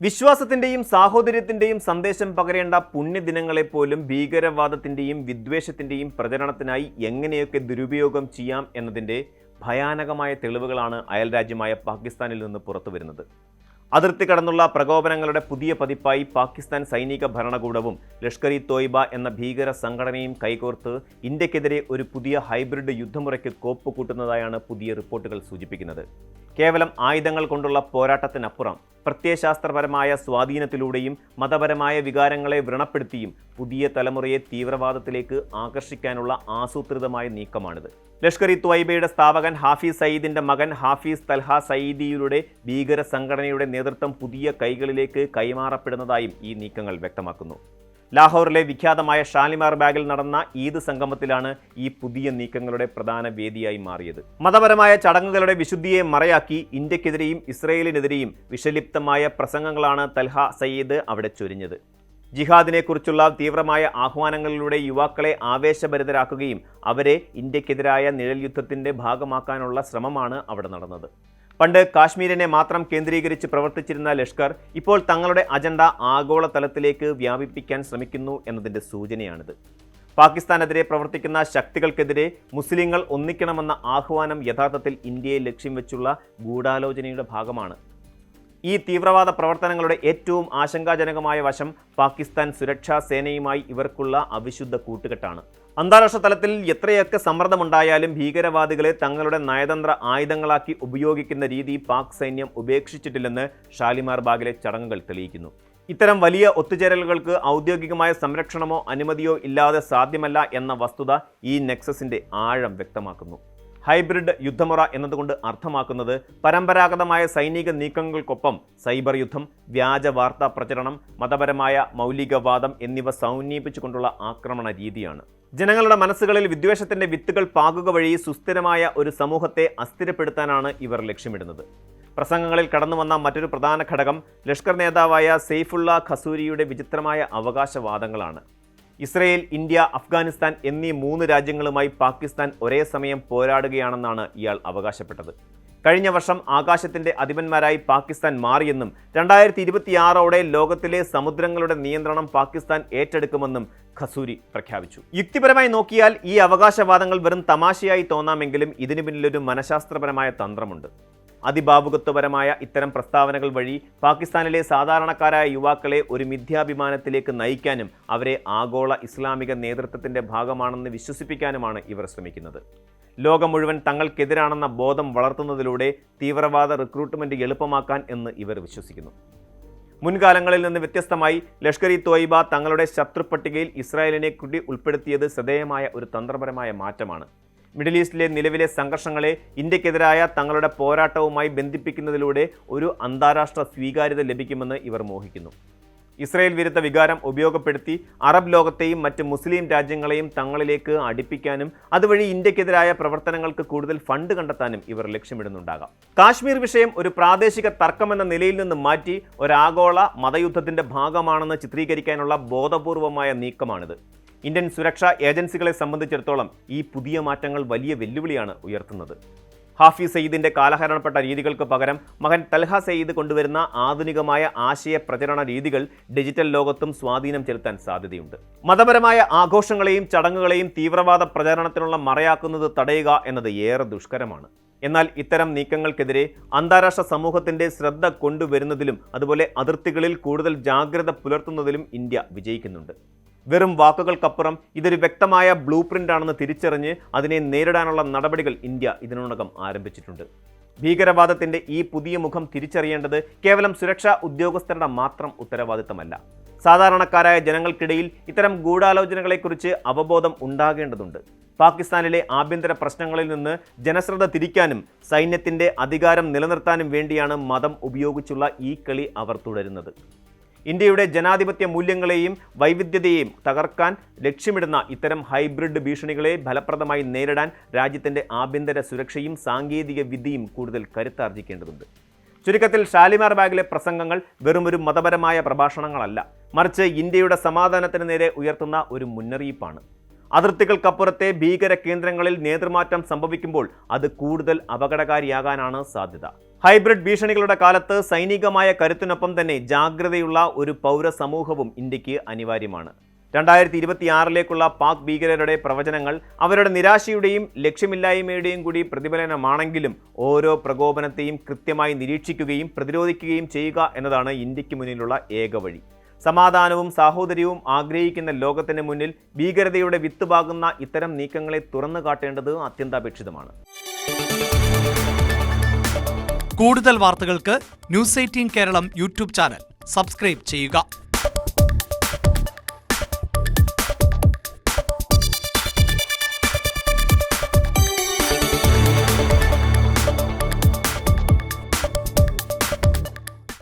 വിശ്വാസത്തിന്റെയും സാഹോദര്യത്തിന്റെയും സന്ദേശം പകരേണ്ട പുണ്യദിനങ്ങളെപ്പോലും ഭീകരവാദത്തിന്റെയും വിദ്വേഷത്തിന്റെയും പ്രചരണത്തിനായി എങ്ങനെയൊക്കെ ദുരുപയോഗം ചെയ്യാം എന്നതിൻ്റെ ഭയാനകമായ തെളിവുകളാണ് അയൽരാജ്യമായ പാകിസ്ഥാനിൽ നിന്ന് പുറത്തുവരുന്നത്. അതിർത്തി കടന്നുള്ള പ്രകോപനങ്ങളുടെ പുതിയ പതിപ്പായി പാകിസ്ഥാൻ സൈനിക ഭരണകൂടവും ലഷ്കർ ഇ തോയ്ബ എന്ന ഭീകര സംഘടനയും കൈകോർത്ത് ഇന്ത്യക്കെതിരെ ഒരു പുതിയ ഹൈബ്രിഡ് യുദ്ധമുറയ്ക്ക് കോപ്പ് കൂട്ടുന്നതായാണ് പുതിയ റിപ്പോർട്ടുകൾ സൂചിപ്പിക്കുന്നത്. കേവലം ആയുധങ്ങൾ കൊണ്ടുള്ള പോരാട്ടത്തിനപ്പുറം പ്രത്യയശാസ്ത്രപരമായ സ്വാധീനത്തിലൂടെയും മതപരമായ വികാരങ്ങളെ വ്രണപ്പെടുത്തിയും പുതിയ തലമുറയെ തീവ്രവാദത്തിലേക്ക് ആകർഷിക്കാനുള്ള ആസൂത്രിതമായ നീക്കമാണിത്. ലഷ്കർ ഇ ത്വയ്ബയുടെ സ്ഥാപകൻ ഹാഫിസ് സയ്യിദിന്റെ മകൻ ഹാഫിസ് തൽഹ സയ്യിദിയുടെ ഭീകര സംഘടനയുടെ നേതൃത്വം പുതിയ കൈകളിലേക്ക് കൈമാറപ്പെടുന്നതായും ഈ നീക്കങ്ങൾ വ്യക്തമാക്കുന്നു. ലാഹോറിലെ വിഖ്യാതമായ ഷാലിമാർ ബാഗിൽ നടന്ന ഈദ് സംഗമത്തിലാണ് ഈ പുതിയ നീക്കങ്ങളുടെ പ്രധാന വേദിയായി മാറിയത്. മതപരമായ ചടങ്ങുകളുടെ വിശുദ്ധിയെ മറയാക്കി ഇന്ത്യക്കെതിരെയും ഇസ്രയേലിനെതിരെയും വിഷലിപ്തമായ പ്രസംഗങ്ങളാണ് തൽഹ സയ്യിദ് അവിടെ ചൊരിഞ്ഞത്. ജിഹാദിനെക്കുറിച്ചുള്ള തീവ്രമായ ആഹ്വാനങ്ങളിലൂടെ യുവാക്കളെ ആവേശഭരിതരാക്കുകയും അവരെ ഇന്ത്യക്കെതിരായ നിഴൽ യുദ്ധത്തിൻ്റെ ഭാഗമാക്കാനുള്ള ശ്രമമാണ് അവിടെ നടന്നത്. പണ്ട് കാശ്മീരിനെ മാത്രം കേന്ദ്രീകരിച്ച് പ്രവർത്തിച്ചിരുന്ന ലഷ്കർ ഇപ്പോൾ തങ്ങളുടെ അജണ്ട ആഗോളതലത്തിലേക്ക് വ്യാപിപ്പിക്കാൻ ശ്രമിക്കുന്നു എന്നതിൻ്റെ സൂചനയാണിത്. പാകിസ്ഥാനെതിരെ പ്രവർത്തിക്കുന്ന ശക്തികൾക്കെതിരെ മുസ്ലിങ്ങൾ ഒന്നിക്കണമെന്ന ആഹ്വാനം യഥാർത്ഥത്തിൽ ഇന്ത്യയെ ലക്ഷ്യം വെച്ചുള്ള ഗൂഢാലോചനയുടെ ഭാഗമാണ്. ഈ തീവ്രവാദ പ്രവർത്തനങ്ങളുടെ ഏറ്റവും ആശങ്കാജനകമായ വശം പാകിസ്ഥാൻ സുരക്ഷാ സേനയുമായി ഇവർക്കുള്ള അവിശുദ്ധ കൂട്ടുകെട്ടാണ്. അന്താരാഷ്ട്ര തലത്തിൽ എത്രയൊക്കെ സമ്മർദ്ദമുണ്ടായാലും ഭീകരവാദികളെ തങ്ങളുടെ നയതന്ത്ര ആയുധങ്ങളാക്കി ഉപയോഗിക്കുന്ന രീതി പാക് സൈന്യം ഉപേക്ഷിച്ചിട്ടില്ലെന്ന് ഷാലിമാർ ബാഗിലെ ചടങ്ങുകൾ തെളിയിക്കുന്നു. ഇത്തരം വലിയ ഒത്തുചേരലുകൾക്ക് ഔദ്യോഗികമായ സംരക്ഷണമോ അനുമതിയോ ഇല്ലാതെ സാധ്യമല്ല എന്ന വസ്തുത ഈ നെക്സസിന്റെ ആഴം വ്യക്തമാക്കുന്നു. ഹൈബ്രിഡ് യുദ്ധമുറ എന്നതുകൊണ്ട് അർത്ഥമാക്കുന്നത് പരമ്പരാഗതമായ സൈനിക നീക്കങ്ങൾക്കൊപ്പം സൈബർ യുദ്ധം, വ്യാജ വാർത്താ പ്രചരണം, മതപരമായ മൗലികവാദം എന്നിവ സമന്വയിപ്പിച്ചുകൊണ്ടുള്ള ആക്രമണ രീതിയാണ്. ജനങ്ങളുടെ മനസ്സുകളിൽ വിദ്വേഷത്തിന്റെ വിത്തുകൾ പാകുക വഴി സുസ്ഥിരമായ ഒരു സമൂഹത്തെ അസ്ഥിരപ്പെടുത്താനാണ് ഇവർ ലക്ഷ്യമിടുന്നത്. പ്രസംഗങ്ങളിൽ കടന്നുവന്ന മറ്റൊരു പ്രധാന ഘടകം ലഷ്കർ നേതാവായ സെയ്ഫുള്ള ഖസൂരിയുടെ വിചിത്രമായ അവകാശവാദങ്ങളാണ്. ഇസ്രയേൽ, ഇന്ത്യ, അഫ്ഗാനിസ്ഥാൻ എന്നീ 3 രാജ്യങ്ങളുമായി പാകിസ്ഥാൻ ഒരേ സമയം പോരാടുകയാണെന്നാണ് ഇയാൾ അവകാശപ്പെട്ടത്. കഴിഞ്ഞ വർഷം ആകാശത്തിന്റെ അധിപന്മാരായി പാകിസ്ഥാൻ മാറിയെന്നും 2026ഓടെ ലോകത്തിലെ സമുദ്രങ്ങളുടെ നിയന്ത്രണം പാകിസ്ഥാൻ ഏറ്റെടുക്കുമെന്നും ഖസൂരി പ്രഖ്യാപിച്ചു. യുക്തിപരമായി നോക്കിയാൽ ഈ അവകാശവാദങ്ങൾ വെറും തമാശയായി തോന്നാമെങ്കിലും ഇതിനു പിന്നിലൊരു മനഃശാസ്ത്രപരമായ തന്ത്രമുണ്ട്. അതിഭാവുകത്വപരമായ ഇത്തരം പ്രസ്താവനകൾ വഴി പാകിസ്ഥാനിലെ സാധാരണക്കാരായ യുവാക്കളെ ഒരു മിഥ്യാഭിമാനത്തിലേക്ക് നയിക്കാനും അവരെ ആഗോള ഇസ്ലാമിക നേതൃത്വത്തിന്റെ ഭാഗമാണെന്ന് വിശ്വസിപ്പിക്കാനുമാണ് ഇവർ ശ്രമിക്കുന്നത്. ലോകം മുഴുവൻ തങ്ങൾക്കെതിരാണെന്ന ബോധം വളർത്തുന്നതിലൂടെ തീവ്രവാദ റിക്രൂട്ട്മെന്റ് എളുപ്പമാക്കാൻ എന്ന് ഇവർ വിശ്വസിക്കുന്നു. മുൻകാലങ്ങളിൽ നിന്ന് വ്യത്യസ്തമായി ലഷ്കർ ഇ തോയ്ബ തങ്ങളുടെ ശത്രുപട്ടികയിൽ ഇസ്രായേലിനെ കൂടി ഉൾപ്പെടുത്തിയത് ശ്രദ്ധേയമായ ഒരു തന്ത്രപരമായ മാറ്റമാണ്. മിഡിൽ ഈസ്റ്റിലെ നിലവിലെ സംഘർഷങ്ങളെ ഇന്ത്യക്കെതിരായ തങ്ങളുടെ പോരാട്ടവുമായി ബന്ധിപ്പിക്കുന്നതിലൂടെ ഒരു അന്താരാഷ്ട്ര സ്വീകാര്യത ലഭിക്കുമെന്ന് ഇവർ മോഹിക്കുന്നു. ഇസ്രായേൽ വിരുദ്ധ വികാരം ഉപയോഗപ്പെടുത്തി അറബ് ലോകത്തെയും മറ്റ് മുസ്ലിം രാജ്യങ്ങളെയും തങ്ങളിലേക്ക് അടുപ്പിക്കാനും അതുവഴി ഇന്ത്യക്കെതിരായ പ്രവർത്തനങ്ങൾക്ക് കൂടുതൽ ഫണ്ട് കണ്ടെത്താനും ഇവർ ലക്ഷ്യമിടുന്നുണ്ടാകാം. കാശ്മീർ വിഷയം ഒരു പ്രാദേശിക തർക്കമെന്ന നിലയിൽ നിന്ന് മാറ്റി ഒരാഗോള മതയുദ്ധത്തിന്റെ ഭാഗമാണെന്ന് ചിത്രീകരിക്കാനുള്ള ബോധപൂർവമായ നീക്കമാണിത്. ഇന്ത്യൻ സുരക്ഷാ ഏജൻസികളെ സംബന്ധിച്ചിടത്തോളം ഈ പുതിയ മാറ്റങ്ങൾ വലിയ വെല്ലുവിളിയാണ് ഉയർത്തുന്നത്. ഹാഫിസ് സയ്യിദിന്റെ കാലഹരണപ്പെട്ട രീതികൾക്ക് പകരം മകൻ തൽഹ സയ്യിദ് കൊണ്ടുവരുന്ന ആധുനികമായ ആശയ പ്രചരണ രീതികൾ ഡിജിറ്റൽ ലോകത്തും സ്വാധീനം ചെലുത്താൻ സാധ്യതയുണ്ട്. മതപരമായ ആഘോഷങ്ങളെയും ചടങ്ങുകളെയും തീവ്രവാദ പ്രചാരണത്തിനുള്ള മറയാക്കുന്നത് തടയുക എന്നത് ഏറെ ദുഷ്കരമാണ്. എന്നാൽ ഇത്തരം നീക്കങ്ങൾക്കെതിരെ അന്താരാഷ്ട്ര സമൂഹത്തിന്റെ ശ്രദ്ധ കൊണ്ടുവരുന്നതിലും അതുപോലെ അതിർത്തികളിൽ കൂടുതൽ ജാഗ്രത പുലർത്തുന്നതിലും ഇന്ത്യ വിജയിക്കുന്നുണ്ട്. വെറും വാക്കുകൾക്കപ്പുറം ഇതൊരു വ്യക്തമായ ബ്ലൂ പ്രിന്റ് ആണെന്ന് തിരിച്ചറിഞ്ഞ് അതിനെ നേരിടാനുള്ള നടപടികൾ ഇന്ത്യ ഇതിനോടകം ആരംഭിച്ചിട്ടുണ്ട്. ഭീകരവാദത്തിന്റെ ഈ പുതിയ മുഖം തിരിച്ചറിയേണ്ടത് കേവലം സുരക്ഷാ ഉദ്യോഗസ്ഥരുടെ മാത്രം ഉത്തരവാദിത്തമല്ല. സാധാരണക്കാരായ ജനങ്ങൾക്കിടയിൽ ഇത്തരം ഗൂഢാലോചനകളെക്കുറിച്ച് അവബോധം ഉണ്ടാകേണ്ടതുണ്ട്. പാകിസ്ഥാനിലെ ആഭ്യന്തര പ്രശ്നങ്ങളിൽ നിന്ന് ജനശ്രദ്ധ തിരിക്കാനും സൈന്യത്തിന്റെ അധികാരം നിലനിർത്താനും വേണ്ടിയാണ് മതം ഉപയോഗിച്ചുള്ള ഈ കളി അവർ തുടരുന്നത്. ഇന്ത്യയുടെ ജനാധിപത്യ മൂല്യങ്ങളെയും വൈവിധ്യതയെയും തകർക്കാൻ ലക്ഷ്യമിടുന്ന ഇത്തരം ഹൈബ്രിഡ് ഭീഷണികളെ ഫലപ്രദമായി നേരിടാൻ രാജ്യത്തിൻ്റെ ആഭ്യന്തര സുരക്ഷയും സാങ്കേതിക വിദ്യയും കൂടുതൽ കരുത്താർജിക്കേണ്ടതുണ്ട്. ചുരുക്കത്തിൽ ഷാലിമാർ ബാഗിലെ പ്രസംഗങ്ങൾ വെറുമൊരു മതപരമായ പ്രഭാഷണങ്ങളല്ല, മറിച്ച് ഇന്ത്യയുടെ സമാധാനത്തിന് നേരെ ഉയർത്തുന്ന ഒരു മുന്നറിയിപ്പാണ്. അതിർത്തികൾക്കപ്പുറത്തെ ഭീകര കേന്ദ്രങ്ങളിൽ നേതൃമാറ്റം സംഭവിക്കുമ്പോൾ അത് കൂടുതൽ അപകടകാരിയാകാനാണ് സാധ്യത. ഹൈബ്രിഡ് ഭീഷണികളുടെ കാലത്ത് സൈനികമായ കരുത്തിനൊപ്പം തന്നെ ജാഗ്രതയുള്ള ഒരു പൗരസമൂഹവും ഇന്ത്യക്ക് അനിവാര്യമാണ്. 2026 പാക് ഭീകരരുടെ പ്രവചനങ്ങൾ അവരുടെ നിരാശയുടെയും ലക്ഷ്യമില്ലായ്മയുടെയും കൂടി പ്രതിഫലനമാണെങ്കിലും ഓരോ പ്രകോപനത്തെയും കൃത്യമായി നിരീക്ഷിക്കുകയും പ്രതിരോധിക്കുകയും ചെയ്യുക എന്നതാണ് ഇന്ത്യക്ക് മുന്നിലുള്ള ഏക വഴി. സമാധാനവും സാഹോദര്യവും ആഗ്രഹിക്കുന്ന ലോകത്തിന് മുന്നിൽ ഭീകരതയുടെ വിത്തുപാകുന്ന ഇത്തരം നീക്കങ്ങളെ തുറന്നു കാട്ടേണ്ടത് അത്യന്താപേക്ഷിതമാണ്. കൂടുതൽ വാർത്തകൾക്ക് news 18 Keralam YouTube channel subscribe ചെയ്യുക.